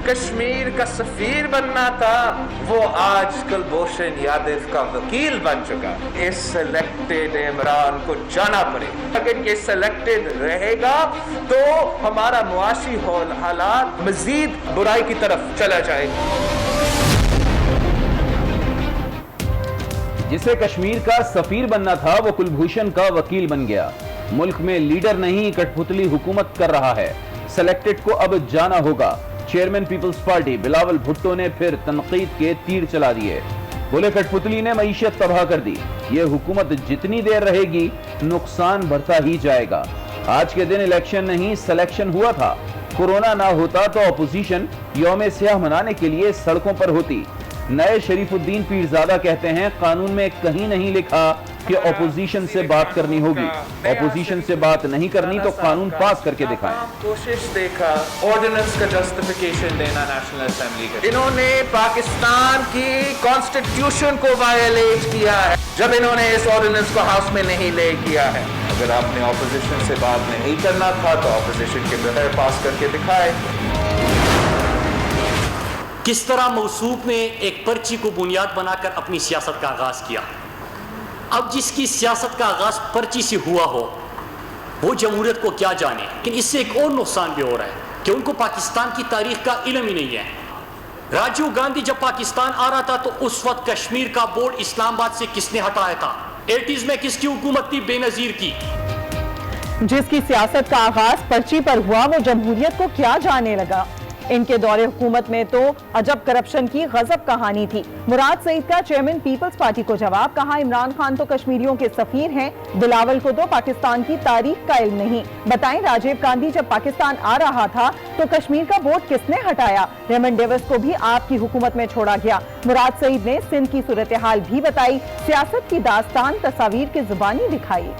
کشمیر کا سفیر بننا تھا وہ آج کلبھوشن یادو کا وکیل بن چکا. اس سلیکٹڈ عمران کو جانا پڑے. اگر یہ سلیکٹڈ رہے گا تو ہمارا معاشی حالات مزید برائی کی طرف چلا جائے گا. جسے کشمیر کا سفیر بننا تھا وہ کلبھوشن کا وکیل بن گیا. ملک میں لیڈر نہیں کٹ پتلی حکومت کر رہا ہے. سلیکٹڈ کو اب جانا ہوگا. Chairman Peoples party Bilawal Bhutto نے پھر تنقید کے تیر چلا دیے. بولے کٹ پتلی نے معیشت تباہ کر دی. یہ حکومت جتنی دیر رہے گی نقصان بڑھتا ہی جائے گا. آج کے دن الیکشن نہیں سلیکشن ہوا تھا. کورونا نہ ہوتا تو اپوزیشن یوم سیاہ منانے کے لیے سڑکوں پر ہوتی. نئے شریف الدین پیرزادہ کہتے ہیں قانون میں کہیں نہیں لکھا کہ اپوزیشن سے بات کرنی ہوگی. اپوزیشن سے بات نہیں کرنی تو قانون پاس کر کے دکھائیں. کوشش دیکھا آرڈیننس کا جسٹیفیکیشن دینا نیشنل اسمبلی کا. انہوں نے پاکستان کی کانسٹیٹیوشن کو وائلیٹ کیا ہے جب انہوں نے اس آرڈیننس کو ہاؤس میں نہیں لے کیا ہے. اگر آپ نے اپوزیشن سے بات نہیں کرنا تھا تو اپوزیشن کے بغیر پاس کر کے دکھائے. کس طرح موصوف نے ایک پرچی کو بنیاد بنا کر اپنی سیاست کا آغاز کیا. اب جس کی سیاست کا آغاز پرچی سے ہوا ہو وہ جمہوریت کو کیا جانے. لیکن اس سے ایک اور نقصان بھی ہو رہا ہے کہ ان کو پاکستان کی تاریخ کا علم ہی نہیں ہے. راجیو گاندھی جب پاکستان آ رہا تھا تو اس وقت کشمیر کا بورڈ اسلام آباد سے کس نے ہٹایا تھا. 80s میں کس کی حکومت تھی؟ بے نظیر کی. جس کی سیاست کا آغاز پرچی پر ہوا وہ جمہوریت کو کیا جانے لگا. ان کے دور حکومت میں تو عجب کرپشن کی غضب کہانی تھی. مراد سعید کا چیئرمین پیپلز پارٹی کو جواب. کہا عمران خان تو کشمیریوں کے سفیر ہیں. بلاول کو تو پاکستان کی تاریخ کا علم نہیں. بتائیں راجیو گاندھی جب پاکستان آ رہا تھا تو کشمیر کا بورڈ کس نے ہٹایا؟ ریمنڈ ڈیوس کو بھی آپ کی حکومت میں چھوڑا گیا. مراد سعید نے سندھ کی صورتحال بھی بتائی. سیاست کی داستان تصاویر کی زبانی دکھائی.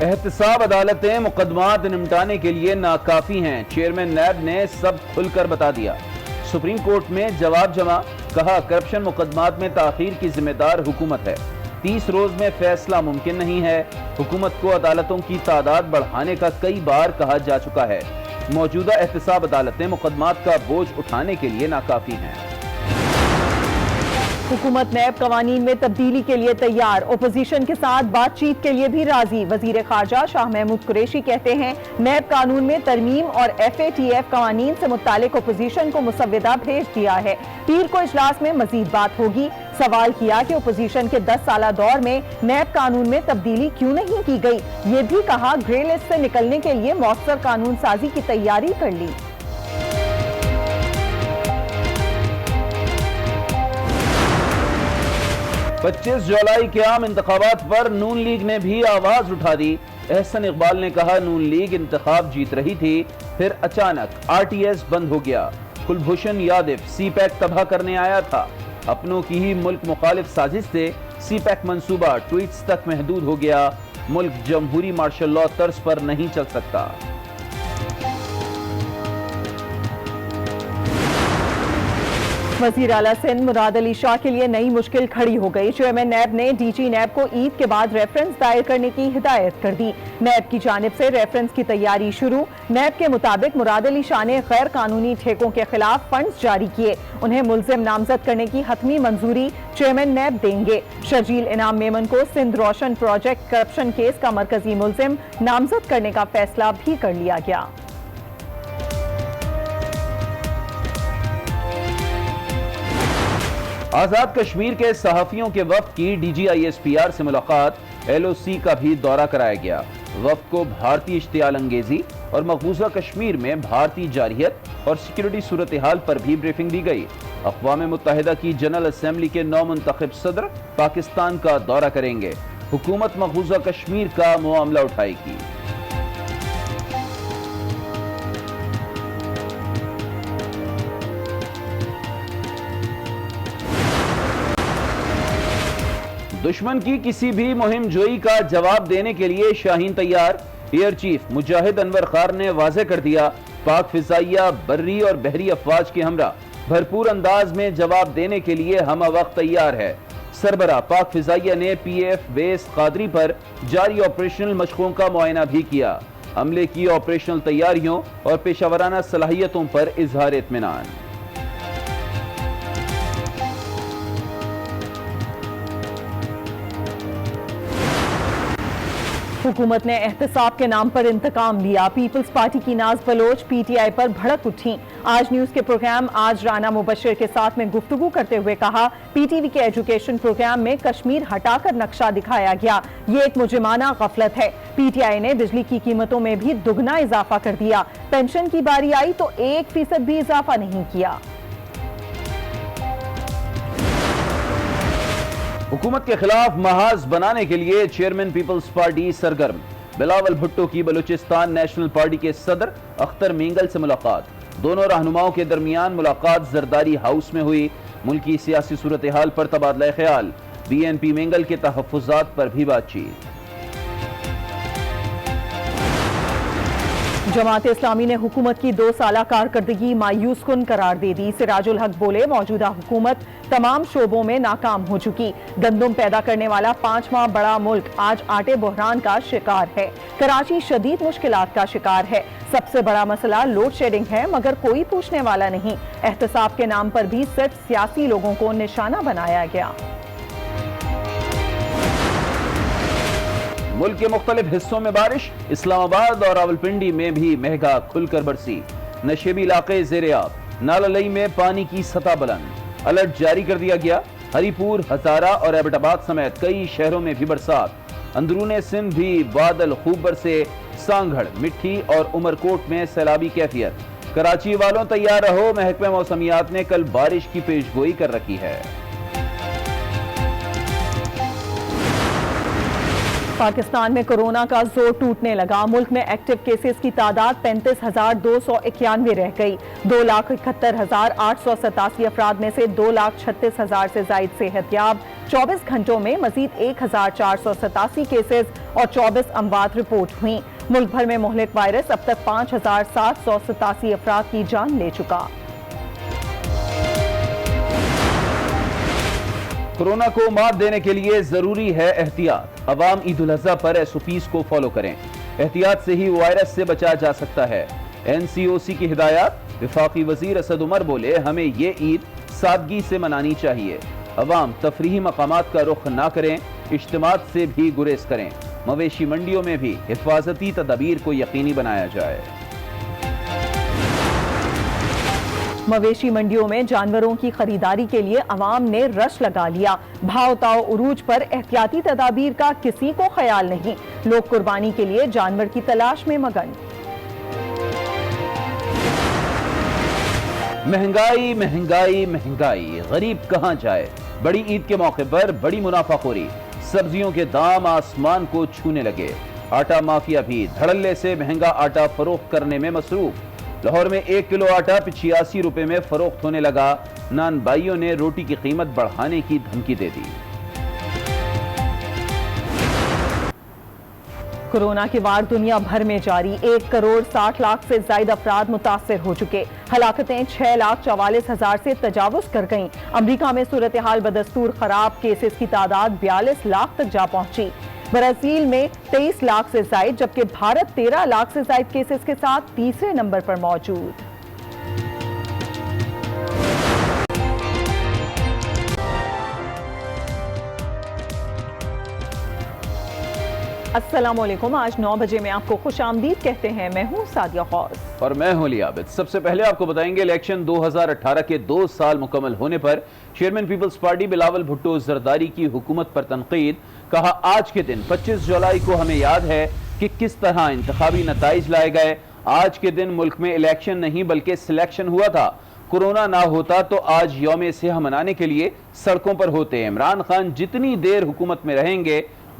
احتساب عدالتیں مقدمات نمٹانے کے لیے ناکافی ہیں. چیئرمین نیب نے سب کھل کر بتا دیا. سپریم کورٹ میں جواب جمع. کہا کرپشن مقدمات میں تاخیر کی ذمہ دار حکومت ہے. 30 روز میں فیصلہ ممکن نہیں ہے. حکومت کو عدالتوں کی تعداد بڑھانے کا کئی بار کہا جا چکا ہے. موجودہ احتساب عدالتیں مقدمات کا بوجھ اٹھانے کے لیے ناکافی ہیں. حکومت نیب قوانین میں تبدیلی کے لیے تیار. اپوزیشن کے ساتھ بات چیت کے لیے بھی راضی. وزیر خارجہ شاہ محمود قریشی کہتے ہیں نیب قانون میں ترمیم اور FATF قوانین سے متعلق اپوزیشن کو مسودہ بھیج دیا ہے. پیر کو اجلاس میں مزید بات ہوگی. سوال کیا کہ اپوزیشن کے 10 سالہ دور میں نیب قانون میں تبدیلی کیوں نہیں کی گئی. یہ بھی کہا گرے لسٹ سے نکلنے کے لیے مؤثر قانون سازی کی تیاری کر لی. 25 جولائی کے عام انتخابات پر نون لیگ نے بھی آواز اٹھا دی. احسن اقبال نے کہا نون لیگ انتخاب جیت رہی تھی پھر اچانک RTS بند ہو گیا. کلبھوشن یادو سی پیک تباہ کرنے آیا تھا. اپنوں کی ہی ملک مخالف سازش سے سی پیک منصوبہ ٹویٹس تک محدود ہو گیا. ملک جمہوری مارشل لا طرز پر نہیں چل سکتا. وزیر اعلیٰ سندھ مراد علی شاہ کے لیے نئی مشکل کھڑی ہو گئی. چیئرمین نیب نے DG نیب کو عید کے بعد ریفرنس دائر کرنے کی ہدایت کر دی. نیب کی جانب سے ریفرنس کی تیاری شروع. نیب کے مطابق مراد علی شاہ نے غیر قانونی ٹھیکوں کے خلاف فنڈز جاری کیے. انہیں ملزم نامزد کرنے کی حتمی منظوری چیئرمین نیب دیں گے. شرجیل انعام میمن کو سندھ روشن پروجیکٹ کرپشن کیس کا مرکزی ملزم نامزد کرنے کا فیصلہ بھی کر لیا گیا. آزاد کشمیر کے صحافیوں کے وفد کی DG ISPR سے ملاقات. LOC کا بھی دورہ کرایا گیا. وفد کو بھارتی اشتعال انگیزی اور مقبوضہ کشمیر میں بھارتی جارحیت اور سیکیورٹی صورتحال پر بھی بریفنگ دی گئی. اقوام متحدہ کی جنرل اسمبلی کے نو منتخب صدر پاکستان کا دورہ کریں گے. حکومت مقبوضہ کشمیر کا معاملہ اٹھائے گی. دشمن کی کسی بھی مہم جوئی کا جواب دینے کے لیے شاہین تیار. ایئر چیف مجاہد انور خار نے واضح کر دیا پاک فضائیہ بری اور بحری افواج کے ہمراہ بھرپور انداز میں جواب دینے کے لیے ہمہ وقت تیار ہے. سربراہ پاک فضائیہ نے پی ایف بیس قادری پر جاری آپریشنل مشقوں کا معائنہ بھی کیا. عملے کی آپریشنل تیاریوں اور پیشہ ورانہ صلاحیتوں پر اظہار اطمینان. حکومت نے احتساب کے نام پر انتقام لیا. پیپلز پارٹی کی ناز بلوچ پی ٹی آئی پر بھڑک اٹھیں. آج نیوز کے پروگرام آج رانا مبشر کے ساتھ میں گفتگو کرتے ہوئے کہا پی ٹی وی کے ایجوکیشن پروگرام میں کشمیر ہٹا کر نقشہ دکھایا گیا. یہ ایک مجرمانہ غفلت ہے. پی ٹی آئی نے بجلی کی قیمتوں میں بھی دگنا اضافہ کر دیا. پینشن کی باری آئی تو 1% بھی اضافہ نہیں کیا. حکومت کے خلاف محاذ بنانے کے لیے چیئرمین پیپلز پارٹی سرگرم. بلاول بھٹو کی بلوچستان نیشنل پارٹی کے صدر اختر مینگل سے ملاقات. دونوں رہنماؤں کے درمیان ملاقات زرداری ہاؤس میں ہوئی. ملکی سیاسی صورتحال پر تبادلہ خیال. بی این پی مینگل کے تحفظات پر بھی بات چیت. جماعت اسلامی نے حکومت کی 2 سالہ کارکردگی مایوس کن قرار دے دی. سراج الحق بولے موجودہ حکومت تمام شعبوں میں ناکام ہو چکی. گندم پیدا کرنے والا 5واں بڑا ملک آج آٹے بحران کا شکار ہے. کراچی شدید مشکلات کا شکار ہے. سب سے بڑا مسئلہ لوڈ شیڈنگ ہے مگر کوئی پوچھنے والا نہیں. احتساب کے نام پر بھی صرف سیاسی لوگوں کو نشانہ بنایا گیا. ملک کے مختلف حصوں میں بارش. اسلام آباد اور راولپنڈی میں بھی مہنگا کھل کر برسی. نشیبی علاقے زیر آب. نالالئی میں پانی کی سطح بلند. الرٹ جاری کر دیا گیا. ہری پور، ہزارہ اور ایبٹ آباد سمیت کئی شہروں میں بھی برسات. اندرون سندھ بھی بادل خوب برسے. سانگھڑ، مٹھی اور عمرکوٹ میں سیلابی کیفیت. کراچی والوں تیار رہو، محکمہ موسمیات نے کل بارش کی پیش گوئی کر رکھی ہے. پاکستان میں کورونا کا زور ٹوٹنے لگا. ملک میں ایکٹیو کیسز کی تعداد 35,291 رہ گئی. 2,71,887 افراد میں سے 2,36,000 سے زائد صحت یاب. 24 گھنٹوں میں مزید 1,487 کیسز اور 24 اموات رپورٹ ہوئیں. ملک بھر میں مہلک وائرس اب تک 5,787 افراد کی جان لے چکا. کورونا کو مات دینے کے لیے ضروری ہے احتیاط. عوام عید الاضحیٰ پر ایس او پیز کو فالو کریں. احتیاط سے ہی وائرس سے بچا جا سکتا ہے. این سی او سی کی ہدایات. وفاقی وزیر اسد عمر بولے ہمیں یہ عید سادگی سے منانی چاہیے. عوام تفریحی مقامات کا رخ نہ کریں. اجتماعات سے بھی گریز کریں. مویشی منڈیوں میں بھی حفاظتی تدابیر کو یقینی بنایا جائے. مویشی منڈیوں میں جانوروں کی خریداری کے لیے عوام نے رش لگا لیا. بھاؤ تاؤ عروج پر احتیاطی تدابیر کا کسی کو خیال نہیں. لوگ قربانی کے لیے جانور کی تلاش میں مگن. مہنگائی مہنگائی مہنگائی، غریب کہاں جائے. بڑی عید کے موقع پر بڑی منافع خوری. سبزیوں کے دام آسمان کو چھونے لگے. آٹا مافیا بھی دھڑلے سے مہنگا آٹا فروخت کرنے میں مصروف. لاہور میں 1 کلو آٹا 85 روپے میں فروخت ہونے لگا. نان بائیوں نے روٹی کی قیمت بڑھانے کی دھمکی دے دی. کورونا کی وار دنیا بھر میں جاری. 1,60,00,000 سے زائد افراد متاثر ہو چکے. ہلاکتیں 6,44,000 سے تجاوز کر گئیں. امریکہ میں صورتحال بدستور خراب. کیسز کی تعداد 42 لاکھ تک جا پہنچی. برازیل میں 23 لاکھ سے زائد جبکہ بھارت 13 لاکھ سے زائد کیسز کے ساتھ تیسرے نمبر پر موجود. السلام علیکم. آج 9 بجے میں آپ کو خوش آمدید کہتے ہیں. میں ہوں سادیہ غوث اور میں ہوں علی عابد. سب سے پہلے آپ کو بتائیں گے الیکشن 2018 کے 2 سال مکمل ہونے پر chairman Peoples party Bilawal Bhutto Zardari کی حکومت پر تنقید. کہا آج کے دن 25 جولائی کو ہمیں یاد ہے کہ کس طرح انتخابی نتائج لائے گئے. آج کے دن ملک میں الیکشن نہیں بلکہ سلیکشن ہوا تھا. کورونا نہ ہوتا تو آج یوم سیاہ منانے کے لیے سڑکوں پر ہوتے. عمران خان جتنی دیر حکومت میں رہیں گے